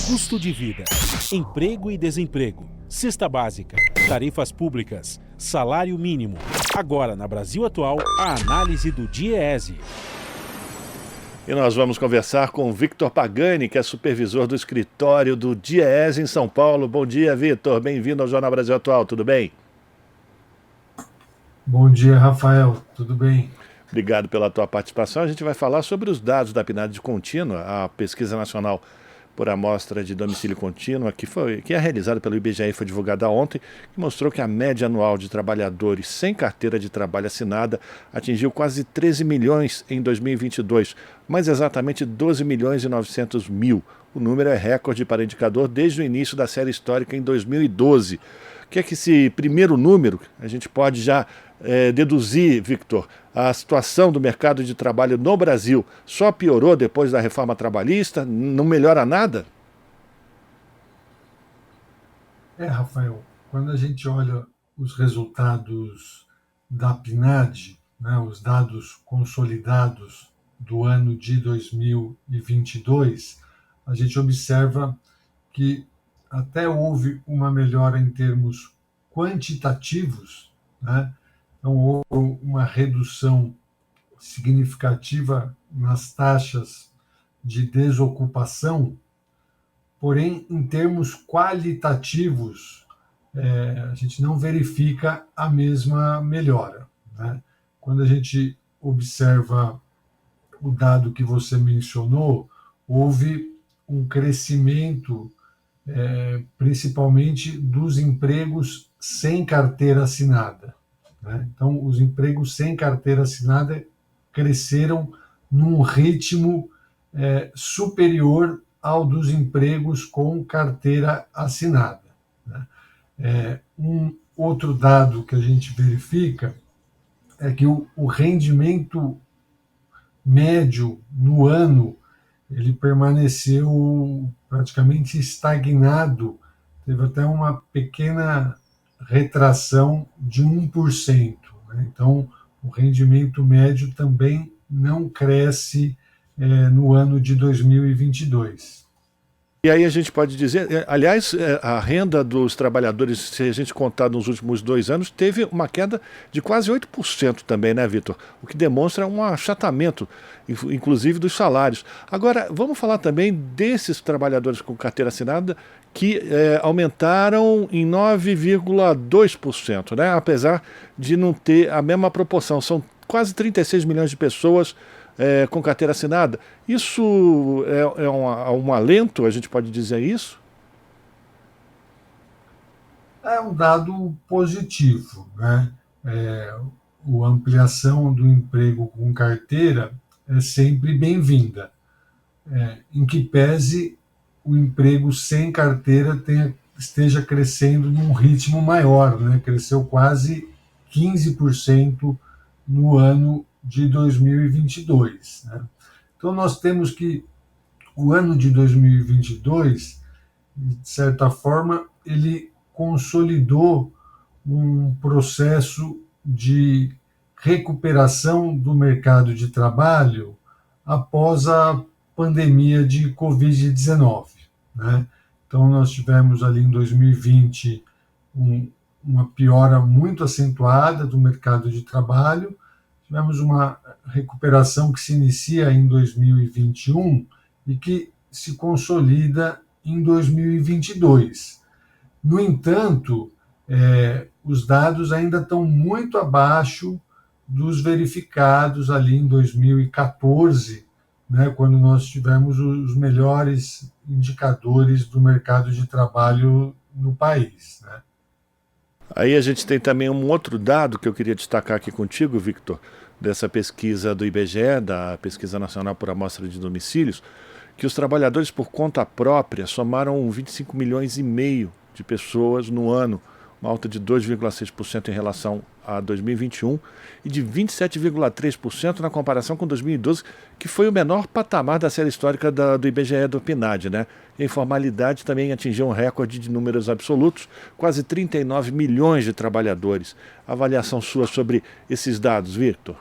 Custo de vida, emprego e desemprego, cesta básica, tarifas públicas, salário mínimo. Agora, na Brasil Atual, a análise do DIEESE. E nós vamos conversar com o Victor Pagani, que é supervisor do escritório do DIEESE em São Paulo. Bom dia, Victor. Bem-vindo ao Jornal Brasil Atual. Tudo bem? Bom dia, Rafael. Tudo bem? Obrigado pela tua participação. A gente vai falar sobre os dados da PNAD contínua, a Pesquisa Nacional por Amostra de Domicílio Contínua, que é realizada pelo IBGE e foi divulgada ontem, que mostrou que a média anual de trabalhadores sem carteira de trabalho assinada atingiu quase 13 milhões em 2022, mais exatamente 12 milhões e 900 mil. O número é recorde para indicador desde o início da série histórica em 2012. O que é que esse primeiro número, a gente pode já deduzir, Victor, a situação do mercado de trabalho no Brasil só piorou depois da reforma trabalhista? Não melhora nada? Rafael, quando a gente olha os resultados da PNAD, né, os dados consolidados do ano de 2022, a gente observa que até houve uma melhora em termos quantitativos, né? Então, houve uma redução significativa nas taxas de desocupação, porém, em termos qualitativos, a gente não verifica a mesma melhora, né? Quando a gente observa o dado que você mencionou, houve um crescimento, principalmente dos empregos sem carteira assinada, né? Então, os empregos sem carteira assinada cresceram num ritmo superior ao dos empregos com carteira assinada, né? Um outro dado que a gente verifica é que o rendimento médio no ano ele permaneceu praticamente estagnado, teve até uma pequena retração de 1%, né? Então, o rendimento médio também não cresce no ano de 2022. E aí a gente pode dizer, aliás, a renda dos trabalhadores, se a gente contar nos últimos 2 anos, teve uma queda de quase 8% também, né, Victor? O que demonstra um achatamento, inclusive dos salários. Agora, vamos falar também desses trabalhadores com carteira assinada que aumentaram em 9,2%, né? Apesar de não ter a mesma proporção. São quase 36 milhões de pessoas com carteira assinada. Isso é um alento, a gente pode dizer isso? É um dado positivo, né? A ampliação do emprego com carteira é sempre bem-vinda, em que pese o emprego sem carteira esteja crescendo num ritmo maior, né? Cresceu quase 15% no ano de 2022, né? Então, nós temos que o ano de 2022, de certa forma, ele consolidou um processo de recuperação do mercado de trabalho após a pandemia de Covid-19, né? Então, nós tivemos ali em 2020 uma piora muito acentuada do mercado de trabalho. Tivemos uma recuperação que se inicia em 2021 e que se consolida em 2022. No entanto, os dados ainda estão muito abaixo dos verificados ali em 2014, né, quando nós tivemos os melhores indicadores do mercado de trabalho no país, né? Aí a gente tem também um outro dado que eu queria destacar aqui contigo, Victor, dessa pesquisa do IBGE, da Pesquisa Nacional por Amostra de Domicílios, que os trabalhadores por conta própria somaram 25 milhões e meio de pessoas no ano, uma alta de 2,6% em relação a 2021 e de 27,3% na comparação com 2012, que foi o menor patamar da série histórica do IBGE do PNAD, né? A informalidade também atingiu um recorde de números absolutos, quase 39 milhões de trabalhadores. Avaliação sua sobre esses dados, Victor?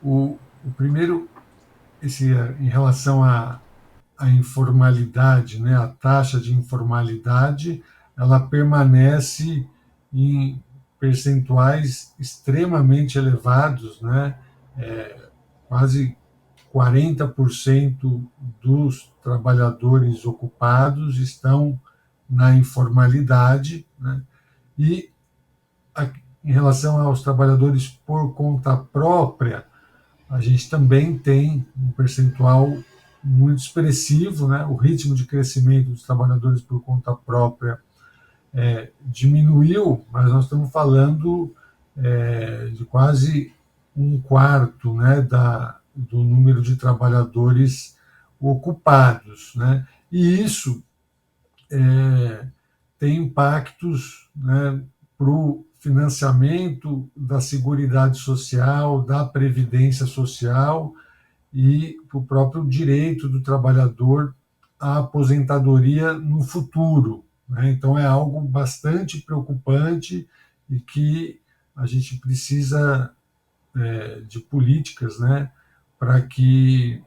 O primeiro em relação à informalidade, né, a taxa de informalidade, ela permanece em percentuais extremamente elevados, né, quase 40% dos trabalhadores ocupados estão na informalidade, né, e em relação aos trabalhadores por conta própria, a gente também tem um percentual muito expressivo, né? O ritmo de crescimento dos trabalhadores por conta própria diminuiu, mas nós estamos falando de quase um quarto, né, do número de trabalhadores ocupados, né? E isso tem impactos, né, para o financiamento da Seguridade Social, da Previdência Social e para o próprio direito do trabalhador à aposentadoria no futuro, né? Então, é algo bastante preocupante e que a gente precisa de políticas, né, para que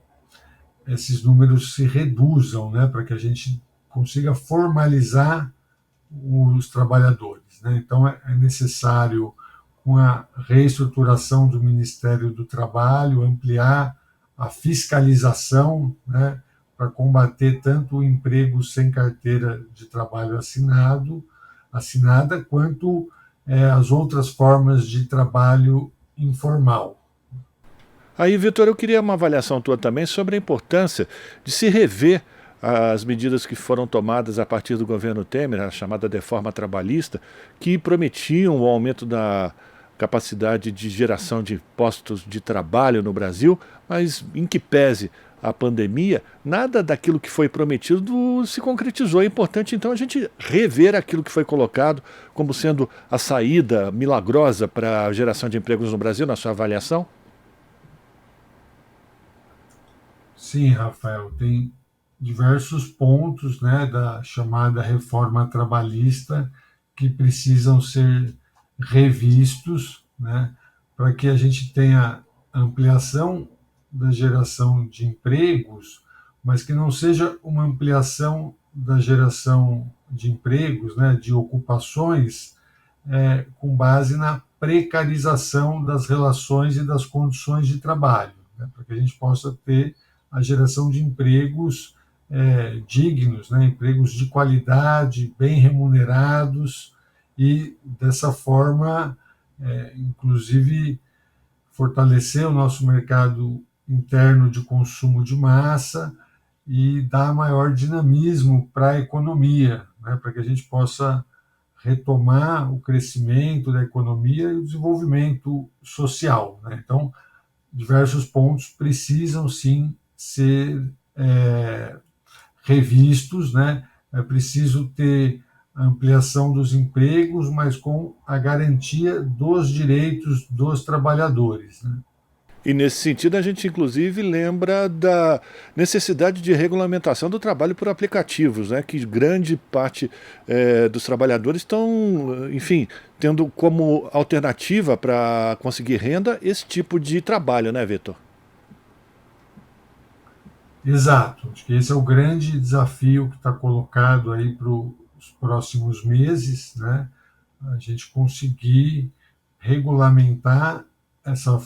esses números se reduzam, né, para que a gente consiga formalizar os trabalhadores, né? Então, é necessário uma reestruturação do Ministério do Trabalho, ampliar a fiscalização, né, para combater tanto o emprego sem carteira de trabalho assinada, quanto as outras formas de trabalho informal. Aí, Vitor, eu queria uma avaliação tua também sobre a importância de se rever as medidas que foram tomadas a partir do governo Temer, a chamada reforma trabalhista, que prometiam o aumento da capacidade de geração de postos de trabalho no Brasil, mas em que pese a pandemia, nada daquilo que foi prometido se concretizou. É importante, então, a gente rever aquilo que foi colocado como sendo a saída milagrosa para a geração de empregos no Brasil, na sua avaliação? Sim, Rafael, tem diversos pontos, né, da chamada reforma trabalhista que precisam ser revistos, né, para que a gente tenha ampliação da geração de empregos, mas que não seja uma ampliação da geração de empregos, né, de ocupações, com base na precarização das relações e das condições de trabalho, né, para que a gente possa ter a geração de empregos dignos, né, empregos de qualidade, bem remunerados e, dessa forma, inclusive, fortalecer o nosso mercado interno de consumo de massa e dar maior dinamismo para a economia, né, para que a gente possa retomar o crescimento da economia e o desenvolvimento social, né? Então, diversos pontos precisam sim ser revistos, né? É preciso ter ampliação dos empregos, mas com a garantia dos direitos dos trabalhadores, né? E nesse sentido, a gente inclusive lembra da necessidade de regulamentação do trabalho por aplicativos, né? Que grande parte dos trabalhadores estão, enfim, tendo como alternativa para conseguir renda esse tipo de trabalho, né, Vitor? Exato, acho que esse é o grande desafio que está colocado aí para os próximos meses, né? A gente conseguir regulamentar essa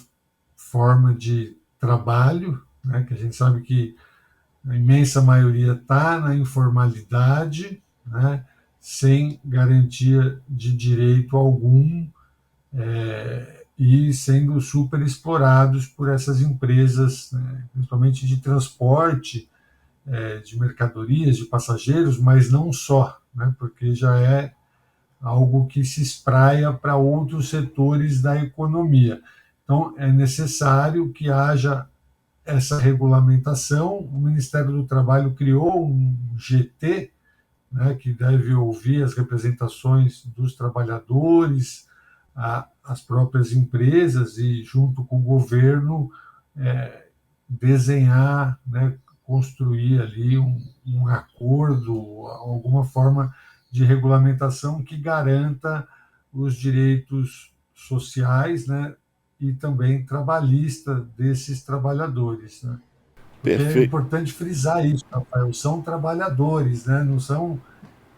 forma de trabalho, né? Que a gente sabe que a imensa maioria está na informalidade, né? Sem garantia de direito algum, e sendo super explorados por essas empresas, né? Principalmente de transporte, de mercadorias, de passageiros, mas não só, né? Porque já é algo que se espraia para outros setores da economia. Então, é necessário que haja essa regulamentação. O Ministério do Trabalho criou um GT, né, que deve ouvir as representações dos trabalhadores, as próprias empresas e, junto com o governo, desenhar, né, construir ali um acordo, alguma forma de regulamentação que garanta os direitos sociais, né, e também trabalhista desses trabalhadores, né? Porque é Perfeito. importante frisar isso, Rafael. São trabalhadores, né? Não são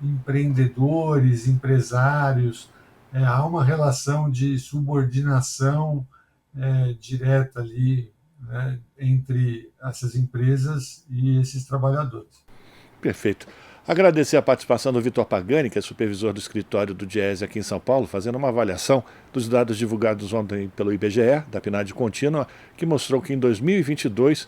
empreendedores, empresários. Há uma relação de subordinação direta ali, né, entre essas empresas e esses trabalhadores. Perfeito. Agradecer a participação do Vitor Pagani, que é supervisor do escritório do Diese aqui em São Paulo, fazendo uma avaliação dos dados divulgados ontem pelo IBGE, da PNAD contínua, que mostrou que em 2022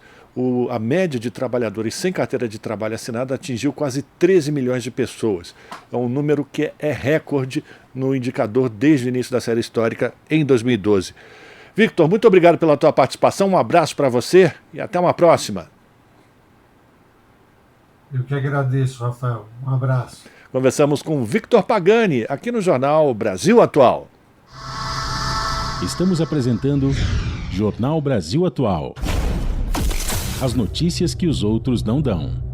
a média de trabalhadores sem carteira de trabalho assinada atingiu quase 13 milhões de pessoas. É um número que é recorde no indicador desde o início da série histórica em 2012. Victor, muito obrigado pela tua participação, um abraço para você e até uma próxima. Eu que agradeço, Rafael. Um abraço. Conversamos com Victor Pagani, aqui no jornal Brasil Atual. Estamos apresentando Jornal Brasil Atual. As notícias que os outros não dão.